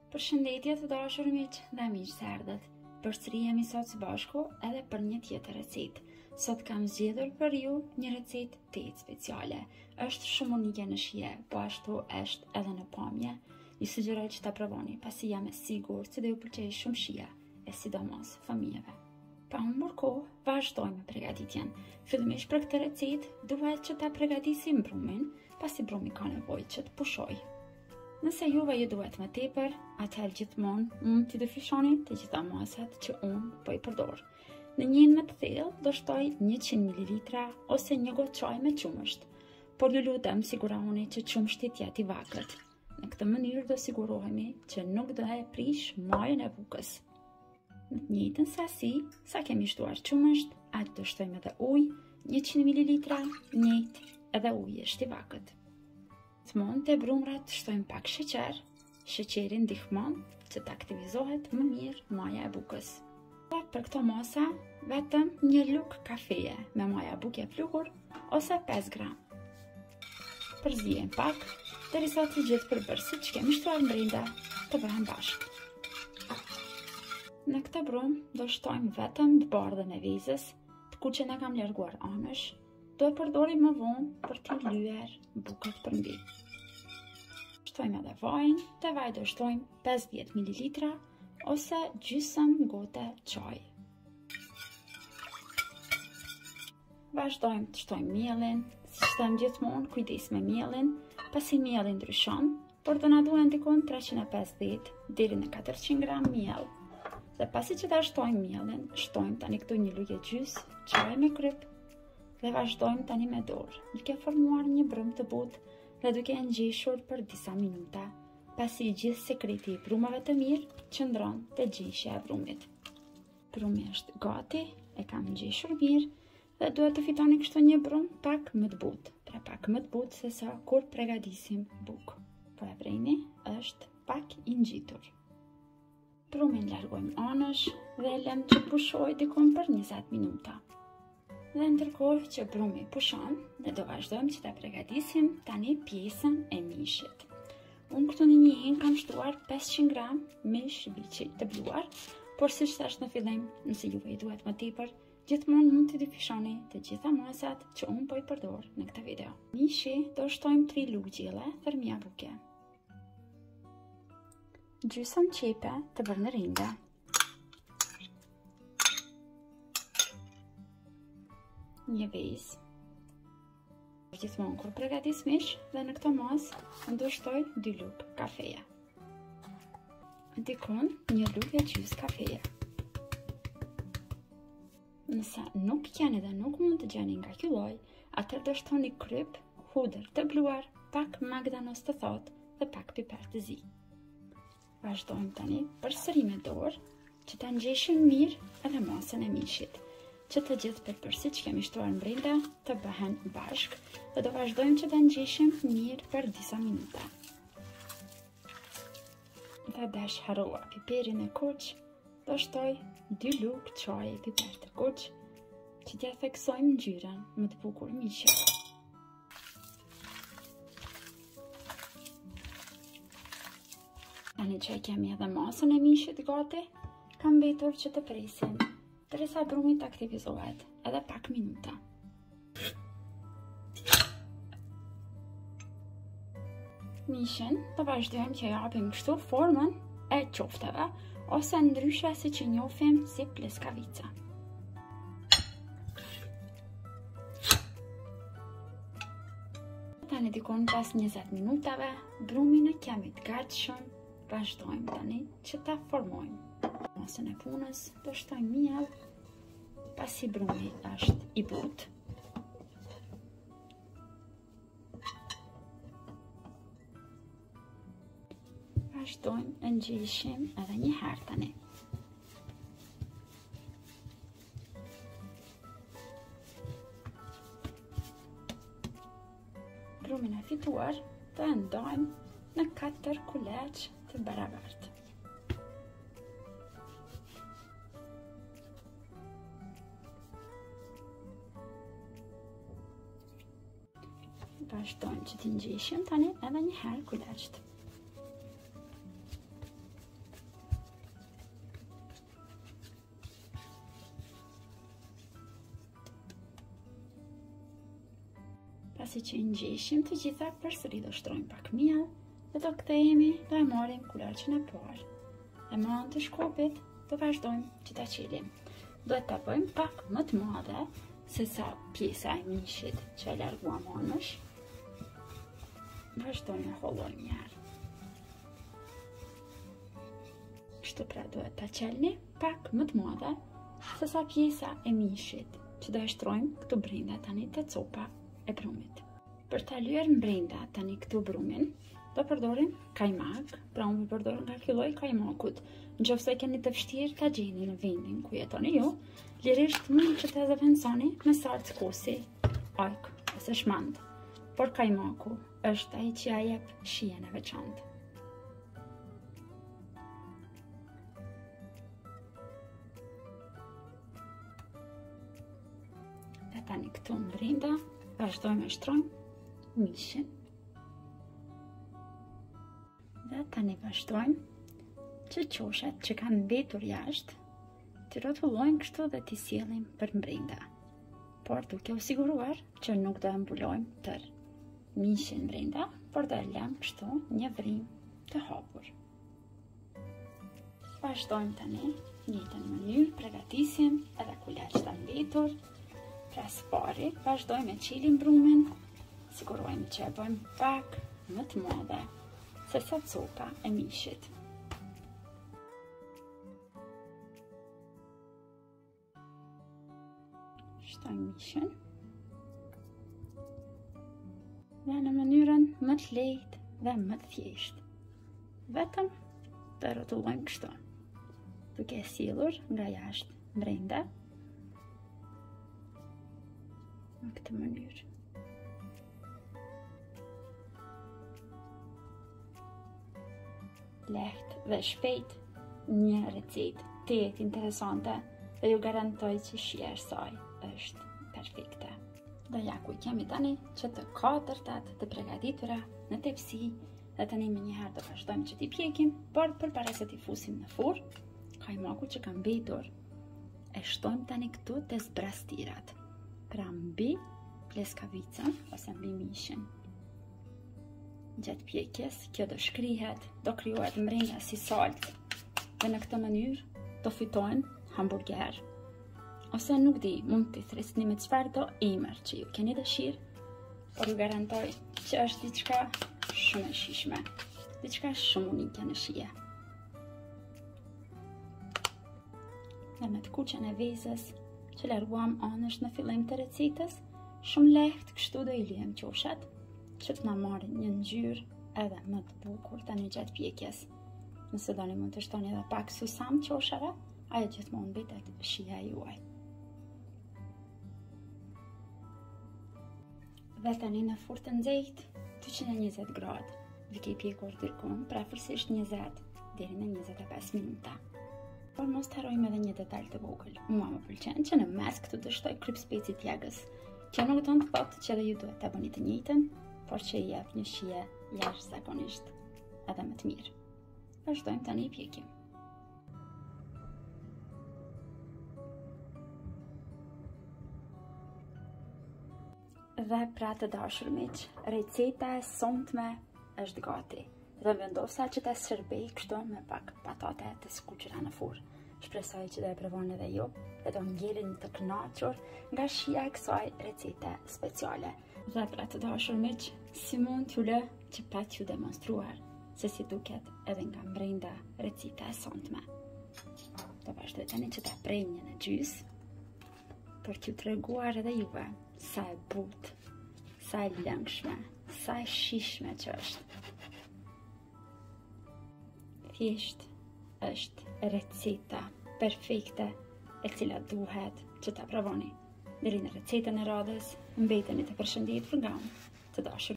Përshëndetje të dashur miq dhe miq të ardhët. Përsëri jemi sot së bashku edhe për një tjetër recetë. Sot kam zgjedhur për ju një recetë të speciale. Është shumë unike në shije, po ashtu është edhe në pamje. Ju sugjeroj që ta provoni, pasi jam e sigurt se do ju pëlqejë shumë shija, e sidomos fëmijëve. Pa humbur kohë, vazhdojmë me përgatitjen. Fillimisht për këtë recetë duhet që ta përgatisim brumin, pasi brumi ka nevojë që të pushojë. Nëse juve ju duhet më tepër, atëherë gjithmonë mund t'i dyfishoni të gjitha masat që unë po i përdor. Në njën më të thellë do shtoj 100 ml ose një gotë çaj me qumësht, por ju lutem siguroni që qumshti të jetë i vakët. Në këtë mënyrë do sigurohemi që nuk do e prish majën e bukës. Në të njëjtën sasi, sa kemi shtuar qumësht, atë do shtojmë edhe ujë, 100 ml, njëjtë edhe uji është i vakët. Të mund të brumrat shtojmë pak sheqer. Sheqeri ndihmon që të aktivizohet më mirë maja e bukës. Dhe për këto masa, vetëm një lugë kafeje me maja buke pluhur ose 5 gram. Përzijem pak, derisa të gjithë përbërësit që kemi shtuar brenda të bëhen bashkë. Në këtë brum do shtojmë vetëm të bardhën e vezës, të kuqen e kam larguar anësh. Do e përdorim më vonë për t'i lyer bukët për mbi. Shtojmë edhe vajin, të vaj do shtojmë 50 ml ose gjysmë gote çaj. Vazhdojmë të shtojmë mielin, si them gjithmonë, kujdes me mielin, pasi mieli ndryshon, por do na duhen dikon 350 deri në 400 gram miell. Dhe pasi që ta shtojmë mielin, shtojmë tani këtu një lugë gjys çaj me kryp. Dhe vazhdojmë tani me dorë, duke formuar një brum të butë dhe duke e ngjeshur për disa minuta, pasi gjithë sekreti i brumave të mirë qëndron te gjeshja e brumit. Brumi është gati, e kam ngjeshur mirë dhe duhet të fitoni kështu një brum pak më të butë, pra pak më të butë se sa kur përgatisim bukë. Po e vreni, është pak i ngjitur. Brumin largojmë anësh dhe e lëm që pushojë dikon për 20 minuta. Dhe ndërkohë që brumi pushon, ne do vazhdojmë që ta përgatisim tani pjesën e mishit. Unë këtu në një hen kam shtuar 500 gram mish biçi të bluar, por siç thash në fillim, nëse juve i duhet më tepër, gjithmonë mund të dyfishoni të gjitha masat që unë po i përdor në këtë video. Mishi do shtojmë 3 lugë gjelle fërmia buke, gjysmë qepe të bërë në rinda, një vezë. Gjithmonë kur përgatis mish dhe në këtë masë do shtoj 2 lugë kafeje. Dikon një lugë e gjys kafeje. Nëse nuk keni dhe nuk mund të gjeni nga ky lloj, atëherë do shtoni kryp, hudër të bluar, pak magdanos të thotë dhe pak piper të zi. Vazhdojmë tani përsëri me dorë që ta ngjeshim mirë edhe masën e mishit, që të gjithë përbërësit që kemi shtuar brenda të bëhen bashkë dhe do vazhdojmë që të ngjeshim mirë për disa minuta. Dhe dash harrova piperin e kuq, do shtoj 2 lugë çaji piper të kuq, që t'ja theksojmë ngjyrën më të bukur mishi. Tani që kemi edhe masën e mishit gati, kam mbetur që të presim derisa brumi të aktivizohet edhe pak minuta. Mishin të vazhdojmë që japim kështu formën e qofteve, ose ndryshe si që njohim si pleskavica. Tani dikon pas 20 minutave, brumin e kemi të gatshëm, vazhdojmë tani që ta formojmë. Masën e punës do shtojmë miell, pasi brumi është i butë. Vazhdojmë e ngjeshim edhe një herë tani. Brumin e fituar të ndajmë në 4 kuleç të barabartë. Vazhdojmë që t'i ngjeshim tani edhe një herë kuleçt. pasi që i ngjeshim të gjitha, përsëri do shtrojmë pak miell dhe do kthehemi, do e marrim kulërçën e parë. E me anë të shkopit do vazhdojmë që ta qilim. Duhet ta bëjmë pak më të madhe se sa pjesa e mishit që e larguam anësh. Vazhdojmë e hollojmë një herë. Kështu pra duhet ta qelni pak më të madhe se sa pjesa e mishit që do e shtrojmë këtu brenda tani te copa e brumit. Për ta lyer brenda tani këtu brumin, do përdorim kajmak, pra unë përdor nga ky lloj kajmakut. Nëse keni të vështirë ta gjeni në vendin ku jetoni ju, lirisht mund që ta zëvendësoni me sarcë kosi, ajk ose shmand. Por kajmaku është ai që ja jep shijen e veçantë. Dhe tani këtu në brenda, vazhdojmë e shtrojmë mishin. Dhe tani vazhdojmë që qoshat që kanë mbetur jashtë të rrotullojmë kështu dhe t'i sjellim për brenda. Por duke u siguruar që nuk do e mbulojmë tër mishin brenda, por do e lëmë kështu një vrim të hapur. Vazhdojmë tani në njëjtën mënyrë, përgatisim edhe kulërçë të mbetur. Pra së pari vazhdojmë e qilim brumin, sigurohemi që e bëjmë pak më të madhe se sa copa e mishit. Shtojmë mishin dhe në mënyrën më të lehtë dhe më të thjeshtë. Vetëm të rrotullojmë kështu, duke e sillur nga jashtë brenda në këtë mënyrë. Lehtë dhe shpejt, një recetë tetë interesante dhe ju garantoj që shija e saj është perfekte. Do ja ku kemi tani që të katërtat të përgatitura në tepsi dhe tani më njëherë do vazhdojmë që t'i pjekim, por përpara se t'i fusim në furrë, kajmaku që ka mbetur e shtojmë tani këtu te zbrastirat, pra mbi pleskavicën ose mbi mishin. Gjatë pjekjes, kjo do shkrihet, do krijohet mrenga si salcë dhe në këtë mënyrë do fitojnë hamburger. Ose nuk di, mund t'i thrisni me çfarë do emër që ju keni dëshirë, por ju garantoj që është diçka shumë e shijshme, diçka shumë unike në shije. Dhe me të kuqen e vezës që larguam anësh në fillim të recetës, shumë lehtë kështu do i lyhem qoshat që të na marrin një ngjyrë edhe më të bukur tani gjatë pjekjes. Nëse doni mund të shtoni edhe pak susam qoshave, ajo gjithmonë mbetet shija e juaj. Dhe tani në furrë të nxehtë 220 gradë, duke i pjekur ndërkohë prafërsisht 20 deri në 25 minuta. Por mos të harrojmë edhe një detaj të vogël. Mua më pëlqen që në mes këtu të shtoj kryp speci t'jagës. Kjo nuk do të thotë që edhe ju duhet ta bëni të njëjtën, por që i jep një shije jashtëzakonisht edhe më të mirë. Vazhdojmë tani i pjekim. Dhe pra të dashur miq, receta e sonte është gati. Dhe vendosa që ta shërbej kështu me pak patate të skuqura në furrë. Shpresoj që do e provoni edhe ju dhe do ngjelleni të kënaqur nga shija e kësaj recete speciale. Dhe pra të dashur miq, si mund t'ju lë që pa t'ju demonstruar se si duket edhe nga brenda receta e sonte. Do vazhdoj tani që ta prej një në gjys për t'ju treguar edhe juve sa e butë, sa e lëngshme, sa e shijshme që është. Thjesht është receta perfekte e cila duhet që ta provoni. Deri në recetën e radhës, mbeteni të përshëndetur nga unë, të dashur.